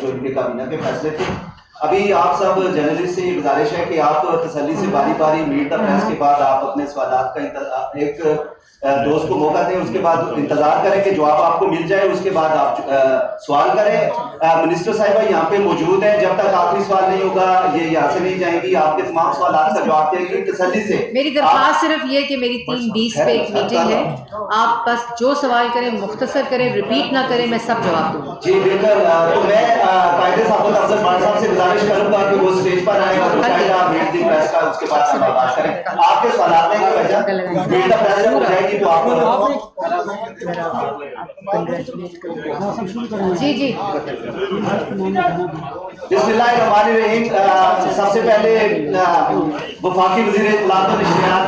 جو ان کے کابینہ کے فیصلے تھے. ابھی آپ سب جرنلسٹ سے یہ گزارش ہے کہ آپ تسلی سے باری باری میٹ دا پریس کے بعد آپ اپنے سوالات کا ایک دوست کو موقع دیں, اس کے بعد انتظار کریں کہ جواب آپ کو مل جائے, اس کے بعد آپ سوال کریں. منسٹر صاحبہ یہاں پہ موجود ہیں, جب تک آخری سوال نہیں ہوگا یہ یہاں سے نہیں جائیں گی, آپ کے تمام سوالات کا جواب دیں گی تسلی سے. میری درخواست صرف یہ کہ میری 3:20 پہ ایک میٹنگ ہے, آپ بس جو سوال کریں مختصر کریں, ریپیٹ نہ کریں, میں سب جواب دوں. جی بالکل. تو میں قائد صاحب افضل خان صاحب سے گزارش کروں گا کہ وہ اسٹیج پر آئیں اور باقاعدہ میٹ دی پریس کا اس کے بعد ہم بات کریں. آپ کے سوالات میں کی وجہ میٹ دا پریس جب ہو جائے گی تو آپ جی جی بسم اللہ الرحمن الرحیم. سب سے پہلے وفاقی وزیر اطلاعات و نشریات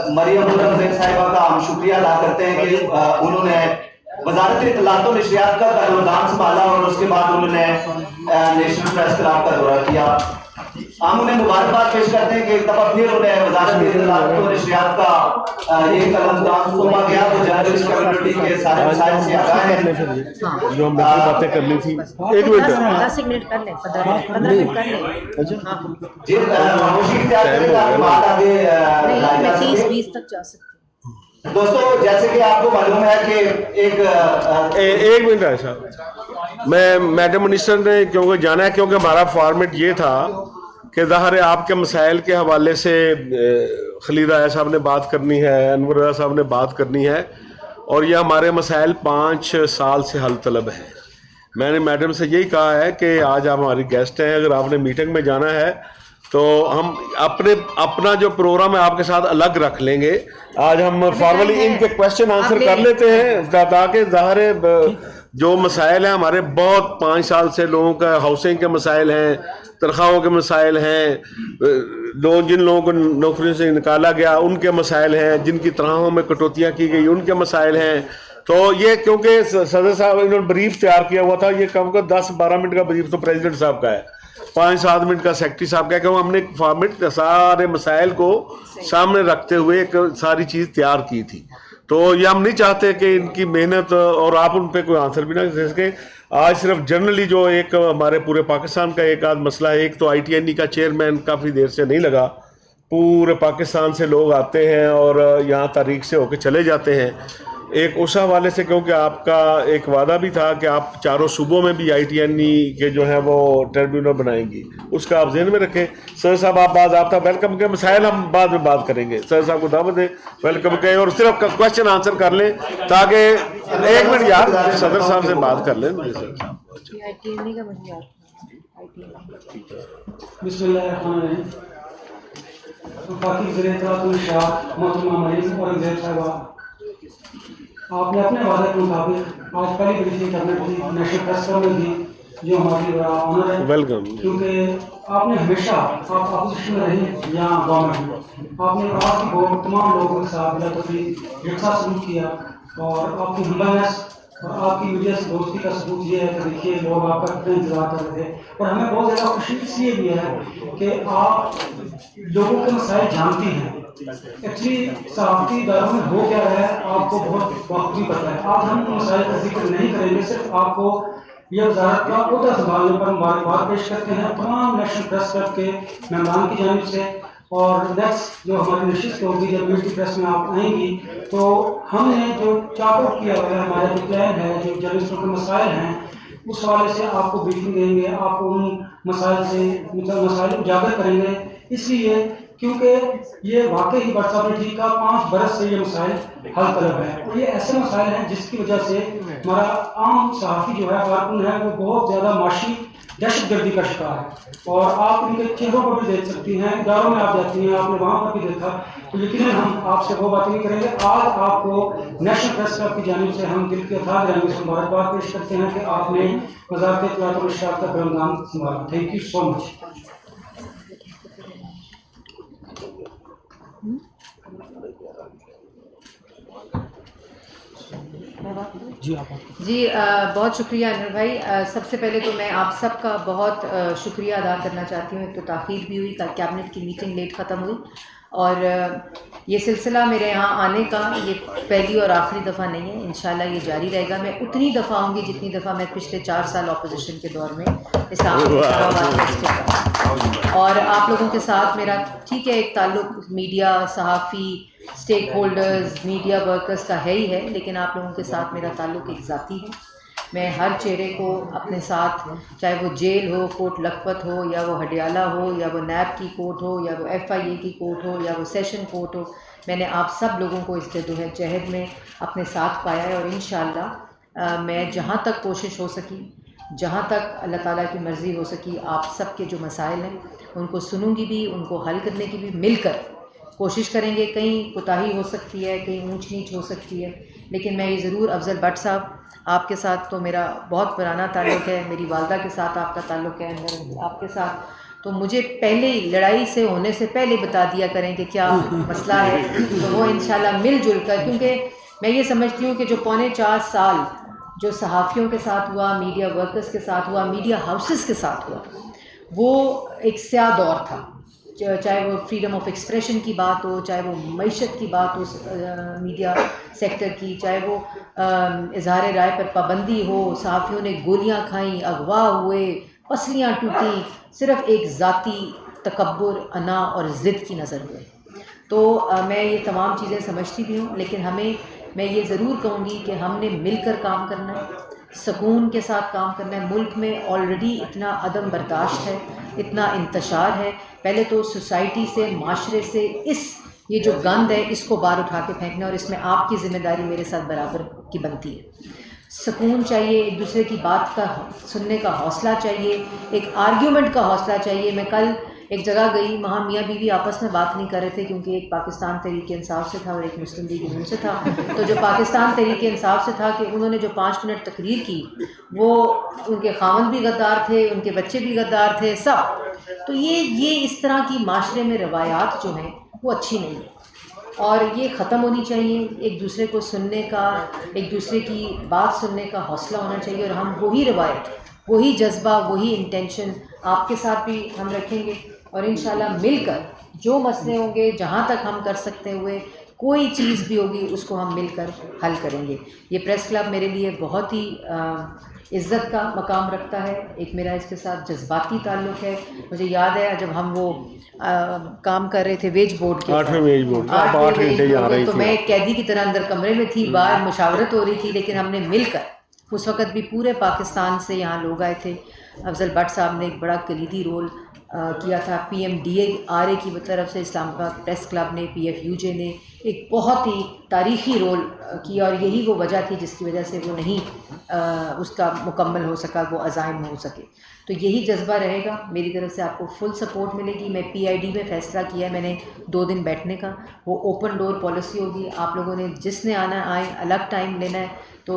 مریم خرم زین صاحبہ کا ہم شکریہ ادا کرتے ہیں کہ انہوں نے وزارت اطلاعات و نشریات کا دارالمدام سنبھالا اور اس کے بعد انہوں نے نیشنل پریس کلب کا دورہ کیا. ہم انہیں مبارکباد پیش کرتے ہیں کہ ایک دفعہ پھر انہیں وزارت اطلاعات و نشریات کا یہ قلمدان سونپا گیا تو جرنلسٹ کمیونٹی کے سارے مسائل سے آگاہ ہیں. جو ہم نے باتیں کرنی تھی 1 منٹ 10 منٹ کر لیں, 15 منٹ کر لیں. جی خاموشی اختیار کریں تاکہ بات آگے لائی جا سکے. 30-20 تک جا سکتے. دوستو جیسے کہ آپ کو معلوم ہے کہ ایک منٹ ہے صاحب, میں میڈم منسٹر نے کیونکہ جانا ہے, کیونکہ ہمارا فارمیٹ یہ تھا کہ ظاہر ہے آپ کے مسائل کے حوالے سے خلیل راجہ صاحب نے بات کرنی ہے, انور رضا صاحب نے بات کرنی ہے, اور یہ ہمارے مسائل 5 سال سے حل طلب ہیں. میں نے میڈم سے یہی کہا ہے کہ آج آپ ہماری گیسٹ ہیں, اگر آپ نے میٹنگ میں جانا ہے تو ہم اپنا جو پروگرام ہے آپ کے ساتھ الگ رکھ لیں گے. آج ہم فارملی ان کے کوشچن آنسر کر لیتے ہیں تاکہ ظاہر جو مسائل ہیں ہمارے بہت 5 سال سے لوگوں کا ہاؤسنگ کے مسائل ہیں, تنخواہوں کے مسائل ہیں, جن لوگوں کو نوکریوں سے نکالا گیا ان کے مسائل ہیں, جن کی تنخواہوں میں کٹوتیاں کی گئی ان کے مسائل ہیں. تو یہ کیونکہ صدر صاحب انہوں نے بریف تیار کیا ہوا تھا, یہ کم کو 10-12 منٹ کا بریف تو پریزیڈنٹ صاحب کا ہے, 5-7 منٹ کا سیکرٹری صاحب کا, کہ ہم نے ایک فارمیٹ سارے مسائل کو سامنے رکھتے ہوئے ایک ساری چیز تیار کی تھی. تو یہ ہم نہیں چاہتے کہ ان کی محنت اور آپ ان پہ کوئی آنسر بھی نہ دے سکیں. آج صرف جنرلی جو ایک ہمارے پورے پاکستان کا ایک آدھ مسئلہ ہے, ایک تو آئی ٹی این ای کا چیئرمین کافی دیر سے نہیں لگا, پورے پاکستان سے لوگ آتے ہیں اور یہاں تاریخ سے ہو کے چلے جاتے ہیں. ایک اس حوالے سے کیونکہ آپ کا ایک وعدہ بھی تھا کہ آپ 4 صوبوں میں بھی آئی ٹی این ای کے جو ہیں وہ ٹریبیونل بنائیں گی, اس کا آپ ذہن میں رکھیں. سر صاحب آپ باضابطہ ویلکم کے مسائل ہم بعد میں بات کریں گے, سر صاحب کو دعوت دیں, ویلکم کہیں اور صرف کوشچن آنسر کر لیں تاکہ 1 منٹ یار صدر صاحب سے بات کر لیں. بسم اللہ الرحمن الرحیم. وفاقی وزیر اطلاعات و نشریات محترمہ مریم خرم زین صاحبہ, آپ نے اپنے وعدے کے مطابق آج پہلی بریفنگ کرنے تھی نیشنل پریس کلب میں تھی, جو ہماری بڑا آنر ہے. ویلکم. کیونکہ آپ نے ہمیشہ آپ اپوزیشن میں رہی یا گورنمنٹ میں, آپ نے آپ کی بہت تمام لوگوں کے ساتھ بلا تفریح یکساں سلوک کیا, اور آپ کی ہمبلنس اور آپ کی میڈیا سے دوستی کا ثبوت یہ ہے کہ دیکھیے لوگ آپ کا کتنا انتظار کر رہے تھے. اور ہمیں بہت زیادہ خوشی اس لیے بھی ہے کہ آپ لوگوں کے مسائل جانتی ہیں. ایکچولی صحافتی اداروں میں ہو کیا رہا ہے آپ کو بہت بخوبی پتہ ہے. آج ہم مسائل کا ذکر نہیں کریں گے, صرف آپ کو یہ وزارت کا عہدہ سنبھالنے پر مبارکباد پیش کرتے ہیں تمام نیشنل پریس کلب کے ممبران کی جانب سے. اور نیکسٹ جو ہماری نشست ہوگی جب میڈیا پریس میں آپ آئیں گی تو ہم نے جو چارٹ آؤٹ کیا ہوا ہے, ہمارا جو پلان ہے, جو جرنلسٹوں کے مسائل ہیں, اس حوالے سے آپ کو بریفنگ دیں گے, آپ کو ان مسائل اجاگر کریں گے. اس لیے کیونکہ یہ واقعی برطانوی کا 5 برس سے یہ مسائل حل طلب ہے, اور یہ ایسے مسائل ہیں جس کی وجہ سے ہمارا عام صحافی جو ہے کارکن ہے وہ بہت زیادہ معاشی دہشت گردی کا شکار ہے. اور آپ ان کے چہروں پر بھی دیکھ سکتی ہیں, اداروں میں آپ جاتی ہیں, آپ نے وہاں پر بھی دیکھا. تو یقیناً ہم آپ سے وہ باتیں نہیں کریں گے. آج آپ کو نیشنل پریس کلب کی جانب سے ہم دل کے اتحاد جانب سے مبارکباد پیش کرتے ہیں کہ آپ نے وزارت اطلاعات و نشریات کا قلمدان سنبھالا. تھینک یو سو مچ. جی بہت شکریہ انور بھائی. سب سے پہلے تو میں آپ سب کا بہت شکریہ ادا کرنا چاہتی ہوں. ایک تو تاخیر بھی ہوئی, کیبنٹ کی میٹنگ لیٹ ختم ہوئی, اور یہ سلسلہ میرے یہاں آنے کا یہ پہلی اور آخری دفعہ نہیں ہے، انشاءاللہ یہ جاری رہے گا. میں اتنی دفعہ آؤں گی جتنی دفعہ میں پچھلے 4 سال اپوزیشن کے دور میں اسلام اور آپ لوگوں کے ساتھ میرا ٹھیک ہے ایک تعلق میڈیا، صحافی، اسٹیک ہولڈرز، میڈیا ورکرز کا ہے ہی ہے، لیکن آپ لوگوں کے ساتھ میرا تعلق ایک ذاتی ہے. میں ہر چہرے کو اپنے ساتھ، چاہے وہ جیل ہو، کوٹ لکھپت ہو، یا وہ ہڈیالہ ہو، یا وہ نیب کی کوٹ ہو، یا وہ FIA کی کوٹ ہو، یا وہ سیشن کوٹ ہو، میں نے آپ سب لوگوں کو اس جدوجہد میں اپنے ساتھ پایا ہے. اور انشاءاللہ میں جہاں تک کوشش ہو سکی، جہاں تک اللہ تعالیٰ کی مرضی ہو سکی، آپ سب کے جو مسائل ہیں ان کو سنوں گی بھی، ان کو حل کرنے کی بھی مل کر کوشش کریں گے. کہیں کوتاہی ہو سکتی ہے، کہیں اونچ نیچ ہو سکتی ہے، لیکن میں یہ ضرور، افضل بٹ صاحب آپ کے ساتھ تو میرا بہت پرانا تعلق ہے، میری والدہ کے ساتھ آپ کا تعلق ہے، آپ کے ساتھ، تو مجھے پہلے لڑائی سے ہونے سے پہلے بتا دیا کریں کہ کیا مسئلہ ہے، تو وہ انشاءاللہ مل جل کر، کیونکہ میں یہ سمجھتی ہوں کہ جو 4.25 سال جو صحافیوں کے ساتھ ہوا، میڈیا ورکرز کے ساتھ ہوا، میڈیا ہاؤسز کے ساتھ ہوا، وہ ایک سیاہ دور تھا. چاہے وہ فریڈم آف ایکسپریشن کی بات ہو، چاہے وہ معیشت کی بات ہو میڈیا سیکٹر کی، چاہے وہ اظہار رائے پر پابندی ہو، صحافیوں نے گولیاں کھائیں، اغوا ہوئے، پسلیاں ٹوٹیں، صرف ایک ذاتی تکبر، انا اور ضد کی نظر ہوئے. تو میں یہ تمام چیزیں سمجھتی بھی ہوں، لیکن میں یہ ضرور کہوں گی کہ ہم نے مل کر کام کرنا ہے، سکون کے ساتھ کام کرنا ہے. ملک میں آلریڈی اتنا عدم برداشت ہے، اتنا انتشار ہے. پہلے تو سوسائٹی سے، معاشرے سے یہ جو گند ہے اس کو باہر اٹھا کے پھینکنا، اور اس میں آپ کی ذمہ داری میرے ساتھ برابر کی بنتی ہے. سکون چاہیے، ایک دوسرے کی بات کا سننے کا حوصلہ چاہیے، ایک آرگیومنٹ کا حوصلہ چاہیے. میں کل ایک جگہ گئی، وہاں میاں بیوی آپس میں بات نہیں کر رہے تھے، کیونکہ ایک پاکستان تحریک انصاف سے تھا اور ایک مسلم لیگ نون سے تھا. تو جو پاکستان تحریک انصاف سے تھا کہ انہوں نے جو 5 منٹ تقریر کی، وہ ان کے خاوند بھی غدار تھے، ان کے بچے بھی غدار تھے، سب. تو یہ اس طرح کی معاشرے میں روایات جو ہیں وہ اچھی نہیں ہیں، اور یہ ختم ہونی چاہیے. ایک دوسرے کو سننے کا، ایک دوسرے کی بات سننے کا حوصلہ ہونا چاہیے، اور ہم وہی روایت، وہی جذبہ، وہی انٹینشن آپ کے ساتھ بھی ہم رکھیں گے. اور انشاءاللہ مل کر جو مسئلے ہوں گے، جہاں تک ہم کر سکتے ہوئے کوئی چیز بھی ہوگی اس کو ہم مل کر حل کریں گے. یہ پریس کلب میرے لیے بہت ہی عزت کا مقام رکھتا ہے، ایک میرا اس کے ساتھ جذباتی تعلق ہے. مجھے یاد ہے جب ہم وہ کام کر رہے تھے ویج بورڈ کے 8ویں ویج بورڈ 8 گھنٹے جا رہی تو تھی، میں ایک قیدی کی طرح اندر کمرے میں تھی، باہر مشاورت ہو رہی تھی، لیکن ہم نے مل کر، اس وقت بھی پورے پاکستان سے یہاں لوگ آئے تھے. افضل بٹ صاحب نے ایک بڑا کلیدی رول کیا تھا، PMDA کی طرف سے اسلام آباد پریس کلب نے، PFUJ نے ایک بہت ہی تاریخی رول کیا، اور یہی وہ وجہ تھی جس کی وجہ سے وہ نہیں اس کا مکمل ہو سکا، وہ عزائم ہو سکے. تو یہی جذبہ رہے گا. میری طرف سے آپ کو فل سپورٹ ملے گی. میں PID میں فیصلہ کیا ہے میں نے 2 دن بیٹھنے کا، وہ اوپن ڈور پالیسی ہوگی. آپ لوگوں نے جس نے آنا آئے، الگ ٹائم لینا ہے. تو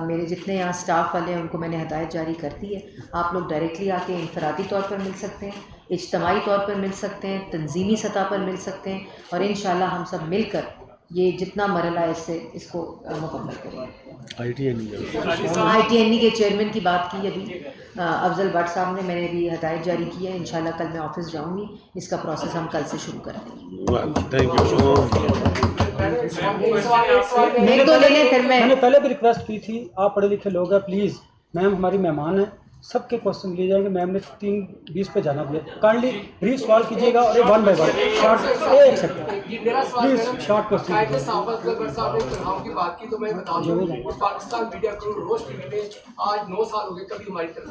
میرے جتنے یہاں سٹاف والے ہیں ان کو میں نے ہدایت جاری کر دی ہے. آپ لوگ ڈائریکٹلی آ کے انفرادی طور پر مل سکتے ہیں، اجتماعی طور پر مل سکتے ہیں، تنظیمی سطح پر مل سکتے ہیں، اور انشاءاللہ ہم سب مل کر یہ جتنا مرحلہ ہے اس کو مکمل کریں گے. ITNE کے چیئرمین کی بات کی ابھی افضل بٹ صاحب نے، میں نے بھی ہدایت جاری کی ہے. انشاءاللہ کل میں آفس جاؤں گی، اس کا پروسیس ہم کل سے شروع کر دیں گے. ایک دو لے لیں پھر میں نے پہلے بھی ریکویسٹ کی تھی، آپ پڑھے لکھے لوگ ہیں، پلیز میم ہماری مہمان ہیں، سب کے کوشچن لیے جائیں گے. میم نے 3:20 پہ جانا بھی ہے. کائنڈلی بریف سوال کیجیے گا، اور 1 بائی 1 شارٹ، ایک سیکنڈ پلیز شارٹ کوشچن. کی بات کی تو میں بتا دوں پاکستان میڈیا کو روز ٹی وی میں آج 9 سال ہو گئے کبھی ہماری طرف.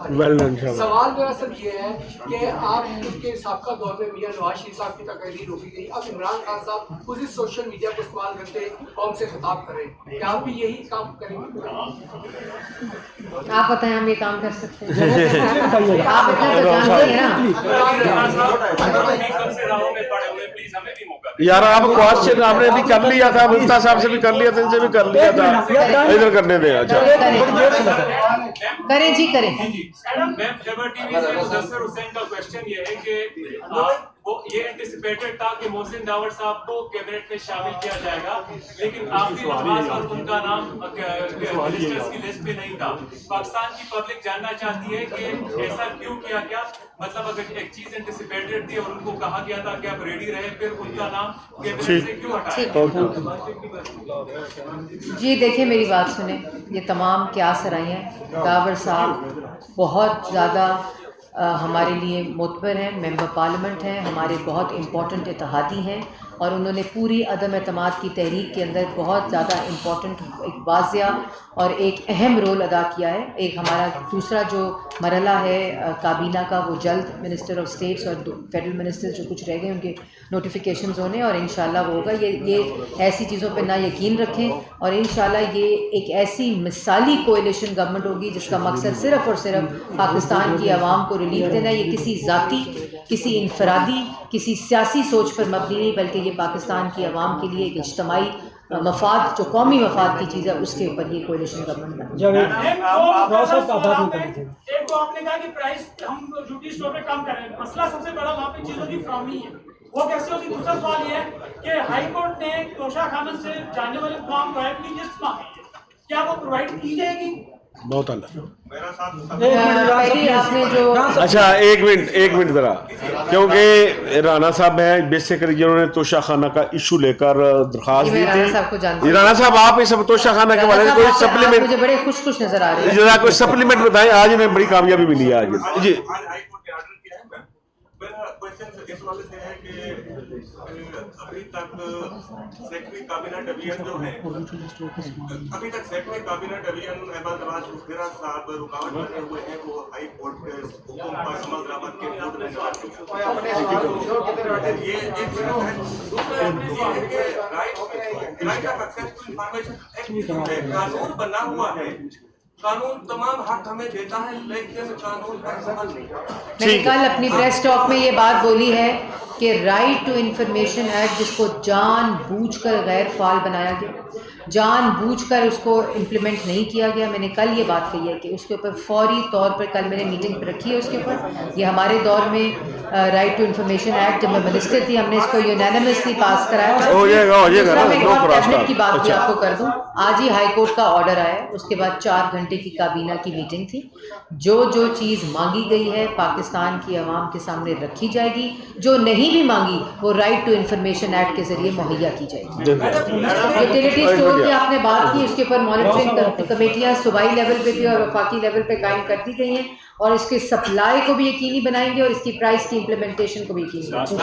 سوال میرا سب یہ ہے کہ آپ کے سابقہ دور میں میاں نواز شریف صاحب کی تقریر روکی گئی، اب عمران خان صاحب اسی سوشل میڈیا کو استعمال کرتے قوم سے خطاب کر رہے ہیں، کیا آپ بھی یہی کام کریں گے؟ آپ بتائیں ہم یہ کام کر سکتے ہیں؟ آپ اتنا تو جانتے ہیں نا. یار آپ کوشچن آپ نے بھی کر لیا تھا، مفتا صاحب سے بھی کر لیا تھا، ان سے بھی کر لیا تھا، ادھر کرنے دیں. اچھا کریں جی کریں. میم خیبر ٹی وی سے مدثر حسین کا کوشچن یہ ہے کہ وہ یہ انٹیسپیٹڈ تھا کہ محسن داور صاحب کو کیبنٹ میں شامل کیا جائے گا، لیکن آخری لمحات پر ان کا نام منسٹرز کی لسٹ پہ نہیں تھا. پاکستان کی پبلک جاننا چاہتی ہے کہ ایسا کیوں کیا گیا؟ مطلب اگر ایک چیز انٹیسپیٹڈ تھی اور ان کو کہا گیا تھا کہ آپ ریڈی رہیں، پھر ان کا نام کیبنٹ سے کیوں ہٹایا؟ جی دیکھیں میری بات سنیں، یہ تمام کیا سرائیاں ہیں. داور صاحب بہت زیادہ ہمارے لیے معتبر ہیں، ممبر پارلیمنٹ ہیں، ہمارے بہت امپورٹنٹ اتحادی ہیں، اور انہوں نے پوری عدم اعتماد کی تحریک کے اندر بہت زیادہ امپورٹنٹ ایک واضح اور ایک اہم رول ادا کیا ہے. ایک ہمارا دوسرا جو مرحلہ ہے کابینہ کا، وہ جلد منسٹر آف اسٹیٹس اور فیڈرل منسٹر جو کچھ رہ گئے ان کے نوٹیفیکیشنز ہونے، اور انشاءاللہ وہ ہوگا. یہ ایسی چیزوں پہ نہ یقین رکھیں، اور انشاءاللہ یہ ایک ایسی مثالی کولیشن گورنمنٹ ہوگی جس کا مقصد صرف اور صرف پاکستان کی عوام کو ریلیف دینا. یہ کسی ذاتی، کسی انفرادی، کسی سیاسی سوچ پر مبنی نہیں، بلکہ یہ پاکستان کی عوام کے لیے ایک اجتماعی مفاد، جو قومی مفاد کی چیز ہے، اس کے اوپر یہ کولیشن گورنمنٹ بنا. ایک تو آپ نے کہا کہ پرائس ہم ڈیوٹی اسٹور پہ کم کریں، مسئلہ سب سے بڑا وہاں پہ چیزوں کی فراہمی ہے، وہ کیسے ہوتی؟ دوسرا سوال یہ ہے کہ ہائی کورٹ نے توشہ خانہ سے جانے والے تمام ڈرائیو کی لسٹ مانگی ہے، کیا وہ پرووائڈ کی جائے گی؟ بہت اللہ. پہلی آپ نے جو اچھا ایک منٹ ذرا، کیونکہ رانا صاحب ہیں بیسیکلی جنہوں نے توشہ خانہ کا ایشو لے کر درخواست دی میں رانا صاحب کو تھی. جانتی ہوں. رانا صاحب آپ اس توشہ خانہ کے بارے میں کوئی سپلیمنٹ، مجھے بڑے خوش نظر آ رہے ہیں. ذرا کوئی سپلیمنٹ بتائیں. آج انہیں بڑی کامیابی ملی ہے آج. جی اس والے سے ہے کہ ابھی تک سیکٹری کابینہ ڈویژن جو ہے، ابھی تک سیکٹری کابینہ ڈویژن احمد نواز شکریہ صاحب رکاوٹ بنے ہوئے ہیں. وہ ہائی کورٹ کے حکم پر عمل درآمد کے بورڈ میں یہ ایک شرط ہے. دوسرا یہ ہے کہ right of access to information act جو ہے، قانون بنا ہوا ہے، قانون تمام حق ہمیں دیتا ہے، لیکن قانون کا عمل نہیں. میں نے کل اپنی پریس ٹاک میں یہ بات بولی ہے کہ رائٹ ٹو انفارمیشن ایکٹ جس کو جان بوجھ کر غیر فعال بنایا گیا، جان بوجھ کر اس کو امپلیمنٹ نہیں کیا گیا. میں نے کل یہ بات کہی ہے کہ اس کے اوپر فوری طور پر کل میں نے میٹنگ رکھی ہے اس کے اوپر. یہ ہمارے دور میں رائٹ ٹو انفارمیشن ایکٹ جب میں منسٹر تھی ہم نے اس کو یونینیمسلی پاس کرایا تھا. دوسرا میں ایک اور کیبنٹ کی بات بھی آپ کو کر دوں، آج ہی ہائی کورٹ کا آرڈر آیا، اس کے بعد 4 گھنٹے کی کابینہ کی میٹنگ تھی. جو چیز مانگی گئی ہے پاکستان کی عوام کے سامنے رکھی جائے گی، جو نہیں بھی مانگی وہ رائٹ ٹو انفارمیشن ایکٹ کے ذریعے مہیا کی جائے گی. یوٹیلیٹی اسٹور کی آپ نے بات کی، اس کے اوپر مانیٹرنگ کمیٹیاں صوبائی لیول پہ بھی اور وفاقی لیول پہ قائم کر دی گئی ہیں، اور اس کے سپلائی کو بھی یقینی بنائیں گے اور اس کی پرائس کی امپلیمنٹیشن کو بھی یقینی بنائیں گے.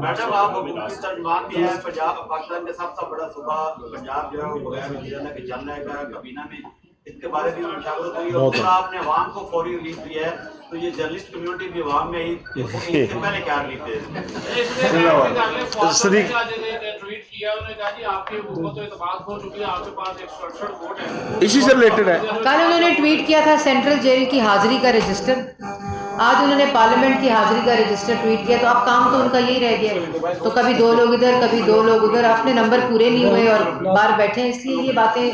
میڈم آپ حکومتی ترجمان بھی ہیں. پنجاب پاکستان کا سب سے بڑا صوبہ پنجاب جو ہے وہ بغیر وزیر کہ جل رہے گا کابینہ میں، اس کے بارے میں مشاورت ہوئی اور پھر آپ نے عوام کو فوری ریلیف دیا ہے. تو یہ جرنلسٹ کمیونٹی بھی عوام میں ہی اس سے پہلے کیا ریلیف دے اسی سے ریلیٹڈ ہے. کل انہوں نے ٹویٹ کیا تھا سینٹرل جیل کی حاضری کا رجسٹر، آج انہوں نے پارلیمنٹ کی حاضری کا رجسٹر ٹویٹ کیا. تو اب کام تو ان کا یہی رہ گیا، تو کبھی 2 لوگ ادھر کبھی 2 لوگ ادھر، اپنے نمبر پورے نہیں ہوئے اور باہر بیٹھے ہیں. اس لیے یہ باتیں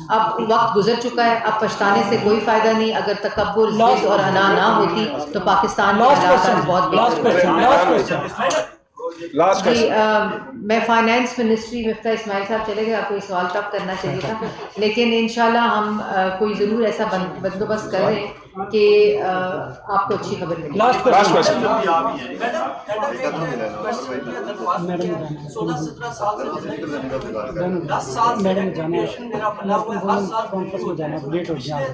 اب وقت گزر چکا ہے، اب پچھتانے سے کوئی فائدہ نہیں. اگر تکبر ضد اور انا نہ ہوتی تو پاکستان کے حالات بہت بہتر. جی میں فائنانس منسٹری مفتاح اسماعیل صاحب چلے گئے، آپ کو یہ سوال تب کرنا چاہیے تھا، لیکن انشاءاللہ ہم کوئی ضرور ایسا بندوبست کر رہے ہیں کہ آپ کو اچھی خبر ملے. 16-17 سال سے 10 سال سے میرا بنا ہوا ہے، ہر سال پچھلے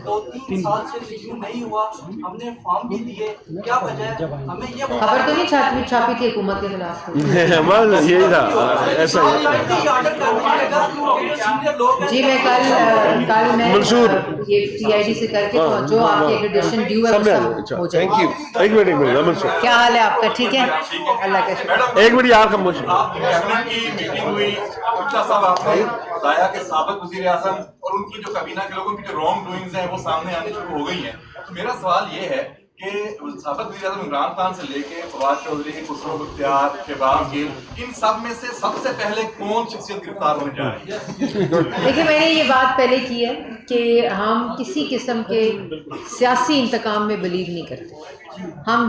2-3 سال سے ریویو نہیں ہوا. ہم نے فارم بھی دیے، کیا وجہ ہے؟ ہمیں یہ خبر تو نہیں چھاپی تھی حکومت کے خلاف؟ یہی تھا ایسا جی میں کل میں یہ ٹی آئی ڈی سے کر کے جو آپ کی ایگریڈیشن ڈیو ہے ہو جائے گی. ایک منٹ کیا حال ہے آپ کا؟ ٹھیک ہے، اللہ کا شکر. ایک منٹ یار خاموش. میٹنگ ہوئی، صاحب آپ نے بتایا کہ سابق وزیر اعظم اور ان کی جو کابینہ کے لوگوں کی جو رانگ ڈوئنگز ہیں وہ سامنے آنے شروع ہو گئی ہیں. تو میرا سوال یہ ہے کہ سابق وزیر اعظم عمران خان سے لے کے فواد چودھری، خسرو بختیار، شہباز گل، ان سب میں سے سب سے پہلے کون شخصیت گرفتار ہونے جا رہی ہے؟ دیکھیے میں نے یہ بات پہلے کی ہے کہ ہم کسی قسم کے سیاسی انتقام میں بلیو نہیں کرتے. ہم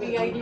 PID